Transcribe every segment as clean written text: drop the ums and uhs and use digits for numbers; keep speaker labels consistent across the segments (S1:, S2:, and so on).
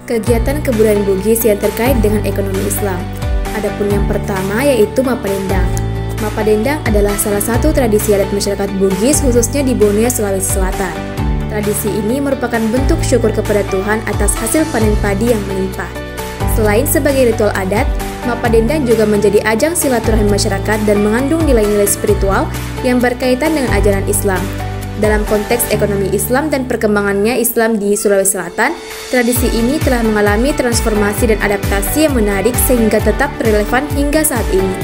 S1: kegiatan kebudayaan Bugis yang terkait dengan ekonomi Islam. Adapun yang pertama yaitu Mapadendang. Mapadendang adalah salah satu tradisi adat masyarakat Bugis khususnya di Bone, Sulawesi Selatan. Tradisi ini merupakan bentuk syukur kepada Tuhan atas hasil panen padi yang melimpah. Selain sebagai ritual adat, Mapadendang juga menjadi ajang silaturahmi masyarakat dan mengandung nilai-nilai spiritual yang berkaitan dengan ajaran Islam. Dalam konteks ekonomi Islam dan perkembangannya Islam di Sulawesi Selatan, tradisi ini telah mengalami transformasi dan adaptasi yang menarik sehingga tetap relevan hingga saat ini.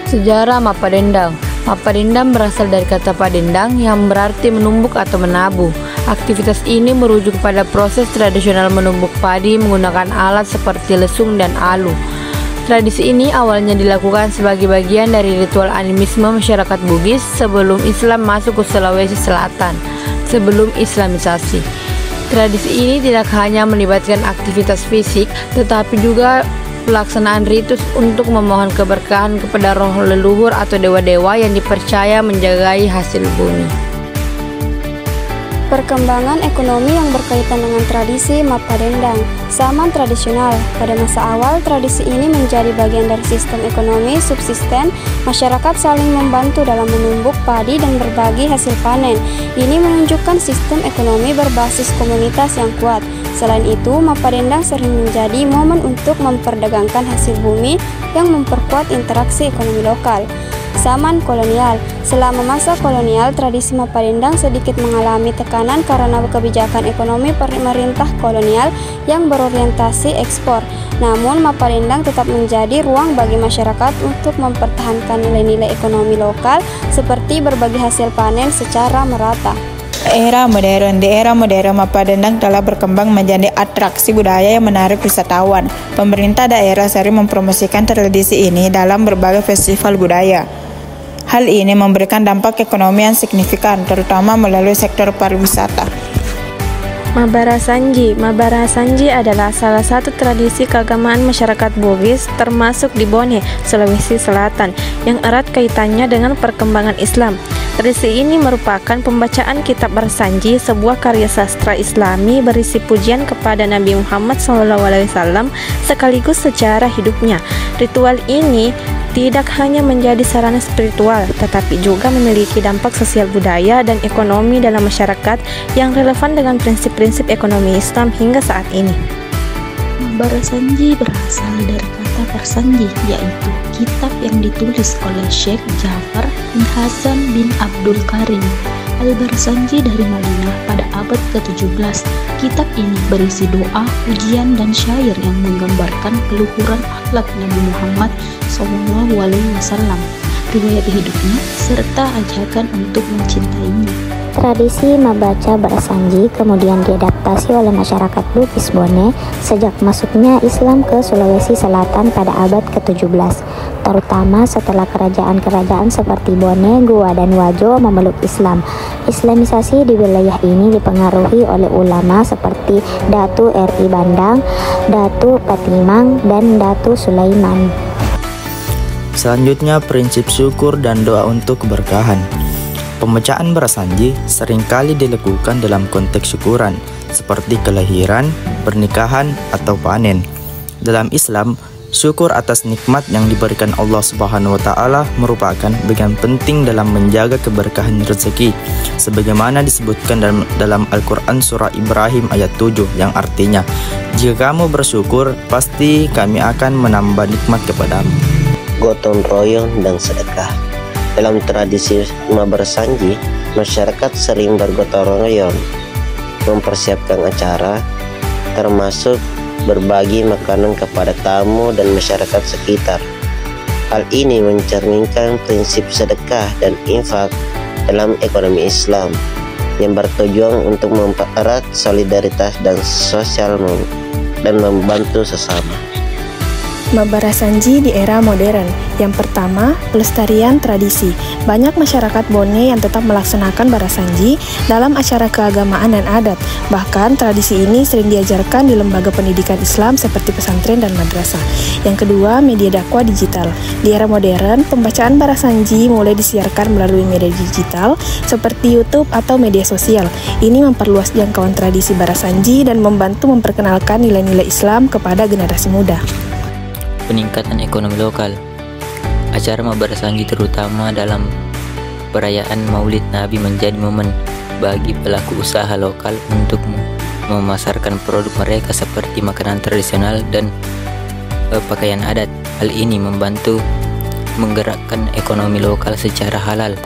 S2: Sejarah Mapadendang. Mapadendang berasal dari kata padendang yang berarti menumbuk atau menabuh. Aktivitas ini merujuk pada proses tradisional menumbuk padi menggunakan alat seperti lesung dan alu. Tradisi ini awalnya dilakukan sebagai bagian dari ritual animisme masyarakat Bugis sebelum Islam masuk ke Sulawesi Selatan, sebelum Islamisasi. Tradisi ini tidak hanya melibatkan aktivitas fisik, tetapi juga pelaksanaan ritus untuk memohon keberkahan kepada roh leluhur atau dewa-dewa yang dipercaya menjagai hasil bumi.
S3: Perkembangan ekonomi yang berkaitan dengan tradisi Mapadendang. Zaman tradisional. Pada masa awal, tradisi ini menjadi bagian dari sistem ekonomi subsisten. Masyarakat saling membantu dalam menumbuk padi dan berbagi hasil panen. Ini menunjukkan sistem ekonomi berbasis komunitas yang kuat. Selain itu, Mapadendang sering menjadi momen untuk memperdagangkan hasil bumi yang memperkuat interaksi ekonomi lokal. Zaman kolonial. Selama masa kolonial, tradisi Mapadendang sedikit mengalami tekanan karena kebijakan ekonomi pemerintah kolonial yang berorientasi ekspor. Namun, Mapadendang tetap menjadi ruang bagi masyarakat untuk mempertahankan nilai-nilai ekonomi lokal seperti berbagi hasil panen secara merata.
S4: Era modern. Di era modern, Mapadendang telah berkembang menjadi atraksi budaya yang menarik wisatawan. Pemerintah daerah sering mempromosikan tradisi ini dalam berbagai festival budaya. Hal ini memberikan dampak ekonomi yang signifikan, terutama melalui sektor pariwisata.
S5: Mabarasanji. Mabarasanji adalah salah satu tradisi keagamaan masyarakat Bugis termasuk di Bone, Sulawesi Selatan, yang erat kaitannya dengan perkembangan Islam. Tradisi ini merupakan pembacaan kitab Barsanji, sebuah karya sastra Islami berisi pujian kepada Nabi Muhammad SAW sekaligus sejarah hidupnya. Ritual ini tidak hanya menjadi sarana spiritual, tetapi juga memiliki dampak sosial budaya dan ekonomi dalam masyarakat yang relevan dengan prinsip-prinsip ekonomi Islam hingga saat ini.
S6: Mabarasanji berasal dari kata Barsanji, yaitu kitab yang ditulis oleh Syekh Ja'far bin Hasan bin Abdul Karim Al-Barsanji dari Madinah pada abad ke-17. Kitab ini berisi doa, pujian, dan syair yang menggambarkan keluhuran akhlak Nabi Muhammad SAW, riwayat hidupnya, serta ajakan untuk mencintainya.
S7: Tradisi membaca Barsanji kemudian diadaptasi oleh masyarakat Bugis Bone sejak masuknya Islam ke Sulawesi Selatan pada abad ke-17, terutama setelah kerajaan-kerajaan seperti Bone, Goa, dan Wajo memeluk Islam. Islamisasi di wilayah ini dipengaruhi oleh ulama seperti Datu R.I. Bandang, Datu Patimang, dan Datu Sulaiman.
S8: Selanjutnya, prinsip syukur dan doa untuk keberkahan. Pembacaan Barsanji seringkali dilakukan dalam konteks syukuran, seperti kelahiran, pernikahan, atau panen. Dalam Islam, syukur atas nikmat yang diberikan Allah Subhanahu wa Ta'ala merupakan bagian penting dalam menjaga keberkahan rezeki, sebagaimana disebutkan dalam Al-Quran Surah Ibrahim ayat 7 yang artinya, "Jika kamu bersyukur, pasti kami akan menambah nikmat kepadamu."
S9: Gotong royong dan sedekah. Dalam tradisi Mabarsanji, masyarakat sering bergotong royong mempersiapkan acara, termasuk berbagi makanan kepada tamu dan masyarakat sekitar. Hal ini mencerminkan prinsip sedekah dan infak dalam ekonomi Islam yang bertujuan untuk mempererat solidaritas dan sosial dan membantu sesama.
S10: Mabarasanji di era modern. Yang pertama, pelestarian tradisi. Banyak masyarakat Bone yang tetap melaksanakan barasanji dalam acara keagamaan dan adat. Bahkan tradisi ini sering diajarkan di lembaga pendidikan Islam seperti pesantren dan madrasah. Yang kedua, media dakwah digital. Di era modern, pembacaan barasanji mulai disiarkan melalui media digital seperti YouTube atau media sosial. Ini memperluas jangkauan tradisi barasanji dan membantu memperkenalkan nilai-nilai Islam kepada generasi muda.
S11: Peningkatan ekonomi lokal. Acara Mabarasanji terutama dalam perayaan Maulid Nabi menjadi momen bagi pelaku usaha lokal untuk memasarkan produk mereka seperti makanan tradisional dan pakaian adat. Hal ini membantu menggerakkan ekonomi lokal secara halal.